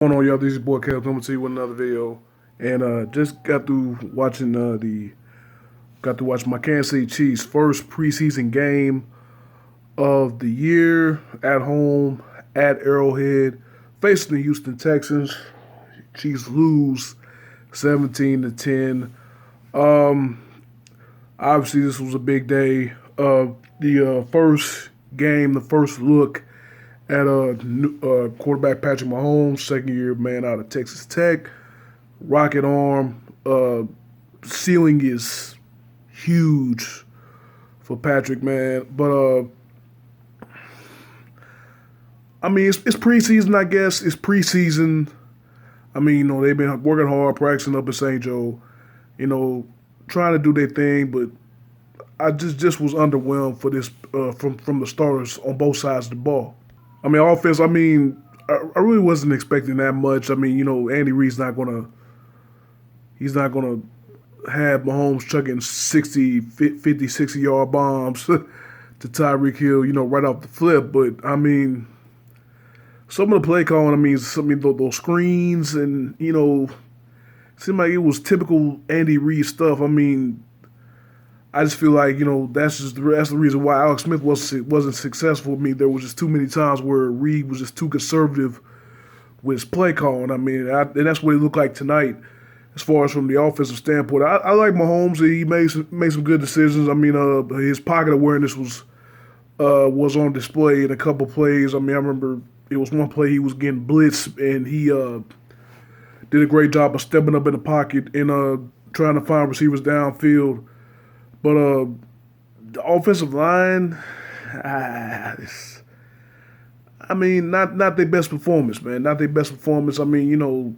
Going on, y'all? This is your boy Kev coming to you with another video, and just got through watching my Kansas City Chiefs first preseason game of the year at home at Arrowhead, facing the Houston Texans. Chiefs lose 17-10. Um, Obviously, this was a big day. The first game, the first look at quarterback Patrick Mahomes, second year man out of Texas Tech, rocket arm. Ceiling is huge for Patrick, man. But I mean, it's preseason, I guess. It's preseason. I mean, they've been working hard, practicing up in St. Joe, you know, trying to do their thing. But I just was underwhelmed for this from the starters on both sides of the ball. I mean, offense. I mean, I really wasn't expecting that much. I mean, Andy Reid's not gonna have Mahomes chucking 60, 50, 60-yard bombs to Tyreek Hill, right off the flip. But I mean, some of the play calling, I mean, those screens and seemed like it was typical Andy Reid stuff. I mean, I just feel like that's the reason why Alex Smith wasn't successful. I mean, there was just too many times where Reid was just too conservative with his play calling. I mean, and that's what it looked like tonight, as far as from the offensive standpoint. I like Mahomes. He made some good decisions. I mean, his pocket awareness was on display in a couple plays. I mean, I remember it was one play he was getting blitzed and he did a great job of stepping up in the pocket and trying to find receivers downfield. But the offensive line, I mean, not their best performance, man. Not their best performance. I mean,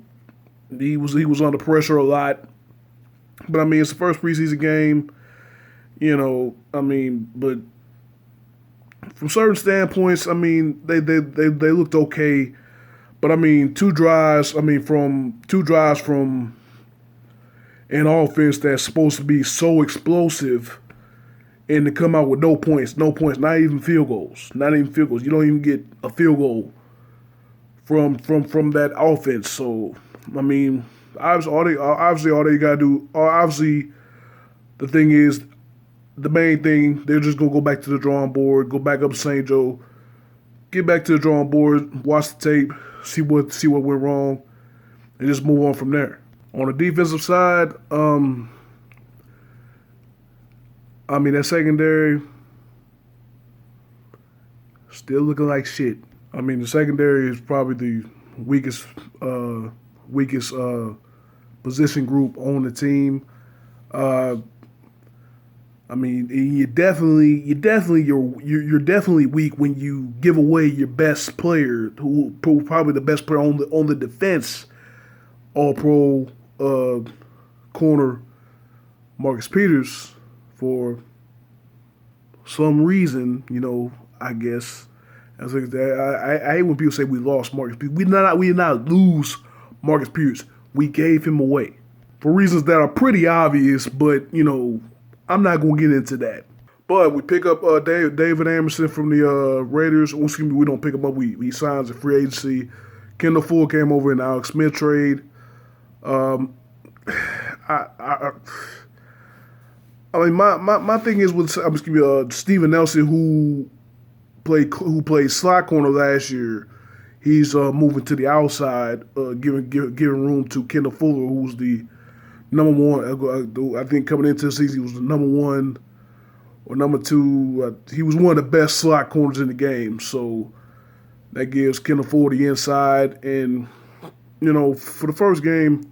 he was under pressure a lot. But I mean, it's the first preseason game. I mean, but from certain standpoints, I mean, they looked okay. But I mean, two drives from an offense that's supposed to be so explosive and to come out with no points, not even field goals, not even field goals. You don't even get a field goal from that offense. So I mean, obviously all they gotta do. Obviously, the thing is, the main thing they're just gonna go back to the drawing board, go back up to St. Joe, get back to the drawing board, watch the tape, see what went wrong, and just move on from there. On the defensive side, I mean that secondary still looking like shit. I mean the secondary is probably the weakest position group on the team. Uh, I mean you're definitely weak when you give away your best player, who probably the best player on the defense, All Pro corner Marcus Peters, for some reason, I guess. I hate when people say we lost Marcus Peters. We did not lose Marcus Peters. We gave him away for reasons that are pretty obvious, but I'm not gonna get into that. But we pick up David Anderson from the Raiders. Well, excuse me, we don't pick him up. We signs a free agency. Kendall Fuller came over in the Alex Smith trade. Um, I, I, I mean, my thing is with Steven Nelson, who played slot corner last year. He's moving to the outside, giving room to Kendall Fuller, who's the number one. I think coming into the season, he was the number one or number two. He was one of the best slot corners in the game. So that gives Kendall Fuller the inside, and for the first game,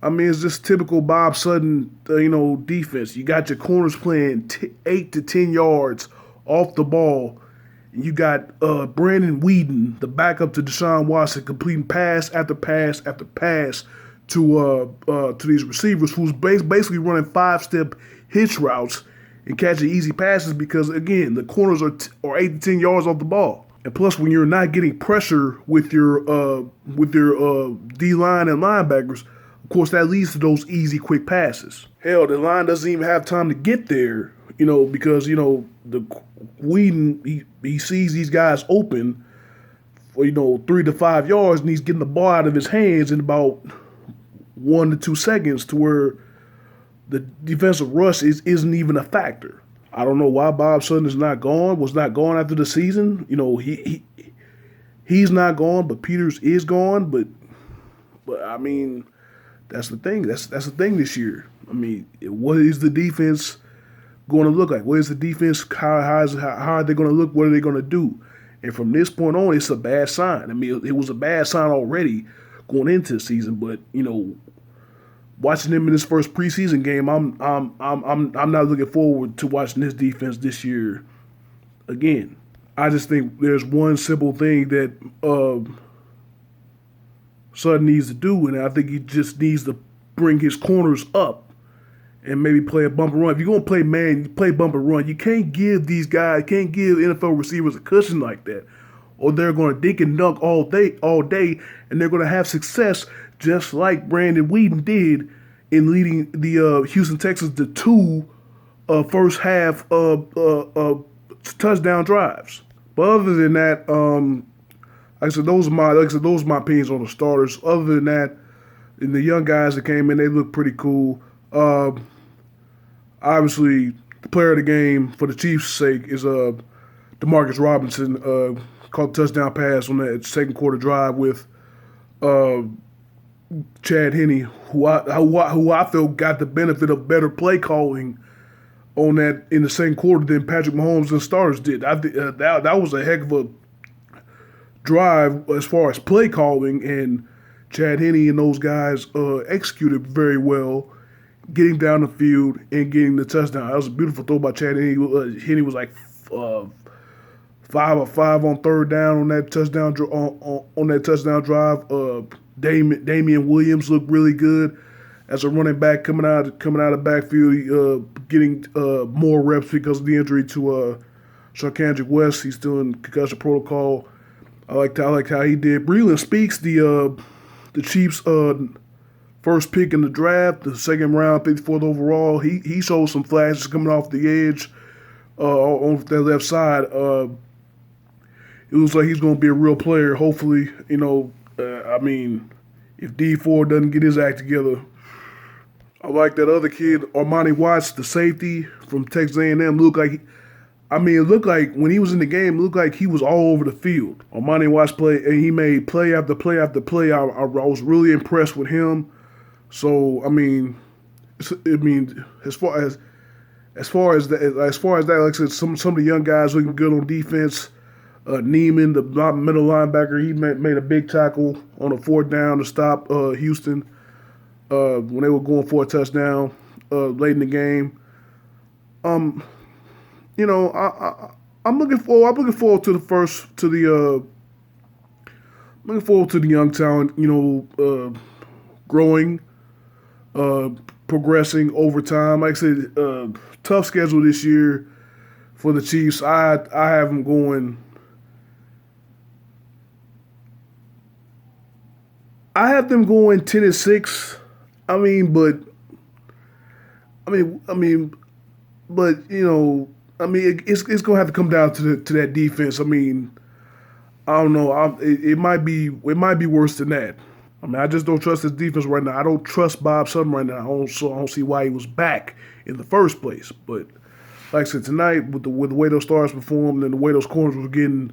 I mean, it's just typical Bob Sutton, defense. You got your corners playing 8 to 10 yards off the ball. And you got Brandon Whedon, the backup to Deshaun Watson, completing pass after pass after pass to these receivers, who's basically running 5-step hitch routes and catching easy passes because, again, the corners are 8 to 10 yards off the ball. And plus, when you're not getting pressure with your D line and linebackers, of course, that leads to those easy, quick passes. Hell, the line doesn't even have time to get there, because the Whedon he sees these guys open 3 to 5 yards, and he's getting the ball out of his hands in about 1 to 2 seconds, to where the defensive rush isn't even a factor. I don't know why Bob Sutton was not gone after the season. He's not gone, but Peters is gone. But I mean, that's the thing. That's the thing this year. I mean, what is the defense going to look like? What is the defense? How are they going to look? What are they going to do? And from this point on, it's a bad sign. I mean, it was a bad sign already going into the season, but watching him in his first preseason game, I'm not looking forward to watching his defense this year again. I just think there's one simple thing that Sutton needs to do, and I think he just needs to bring his corners up and maybe play a bumper run. If you're going to play man, you play bumper run. You can't give NFL receivers a cushion like that, or they're going to dink and dunk all day, and they're going to have success just like Brandon Whedon did in leading the Houston Texans to 2 first half touchdown drives. But other than that, like I said, those are my opinions on the starters. Other than that, and the young guys that came in, they look pretty cool. Obviously, the player of the game for the Chiefs' sake is Demarcus Robinson. Caught a touchdown pass on that second quarter drive with Chad Henne, who I feel got the benefit of better play calling on that in the second quarter than Patrick Mahomes and starters did. That was a heck of a drive as far as play calling, and Chad Henne and those guys executed very well, getting down the field and getting the touchdown. That was a beautiful throw by Chad Henne. Henne was like 5 of 5 on third down on that touchdown drive. Damian Williams looked really good as a running back coming out of backfield, getting more reps because of the injury to Sharkandrick West. He's still in concussion protocol. I liked how he did. Breeland Speaks, the Chiefs' first pick in the draft, the second round, 54th overall. He showed some flashes coming off the edge on that left side. It looks like he's going to be a real player. Hopefully, if D4 doesn't get his act together. I like that other kid, Armani Watts, the safety from Texas A&M. It looked like when he was in the game, it looked like he was all over the field. Armani Watts he made play after play after play. I was really impressed with him. So as far as that, like I said, some of the young guys looking good on defense. Neiman, the middle linebacker, he made a big tackle on a 4th down to stop Houston when they were going for a touchdown late in the game. I'm looking forward to the young talent, growing, progressing over time. Like I said, tough schedule this year for the Chiefs. I have them going. I have them going 10-6. It's gonna have to come down to that defense. I don't know. It might be worse than that. I just don't trust his defense right now. I don't trust Bob Sutton right now. I don't see why he was back in the first place. But like I said, tonight with the way those stars performed and the way those corners were getting,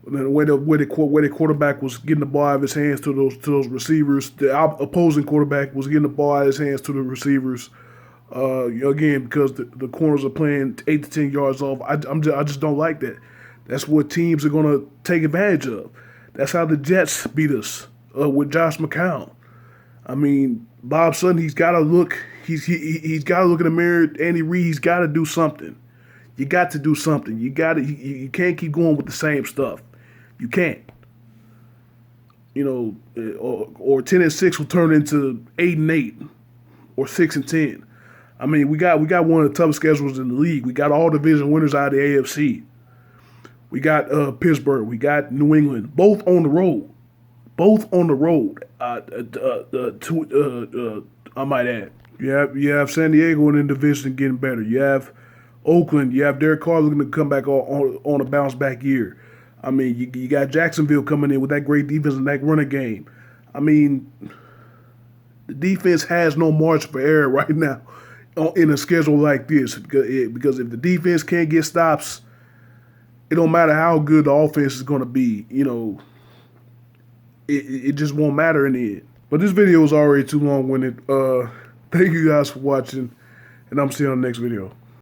and the way the quarterback was getting the ball out of his hands to those receivers, the opposing quarterback was getting the ball out of his hands to the receivers. Again, because the corners are playing 8 to 10 yards off. I just don't like that. That's what teams are going to take advantage of. That's how the Jets beat us with Josh McCown. Bob Sutton, he's got to look. He's got to look in the mirror. Andy Reid, he's got to do something. You got to do something. You can't keep going with the same stuff. You can't. Or 10-6 will turn into 8-8 or 6-10. We got one of the toughest schedules in the league. We got all division winners out of the AFC. We got Pittsburgh. We got New England. Both on the road. I might add. You have San Diego in the division getting better. You have Oakland. You have Derek Carr looking to come back on a bounce back year. I mean, you got Jacksonville coming in with that great defense and that running game. I mean, the defense has no margin for error right now in a schedule like this because if the defense can't get stops, it don't matter how good the offense is going to be. It just won't matter in the end. But this video is already too long-winded. Thank you guys for watching, and I'm seeing you on the next video.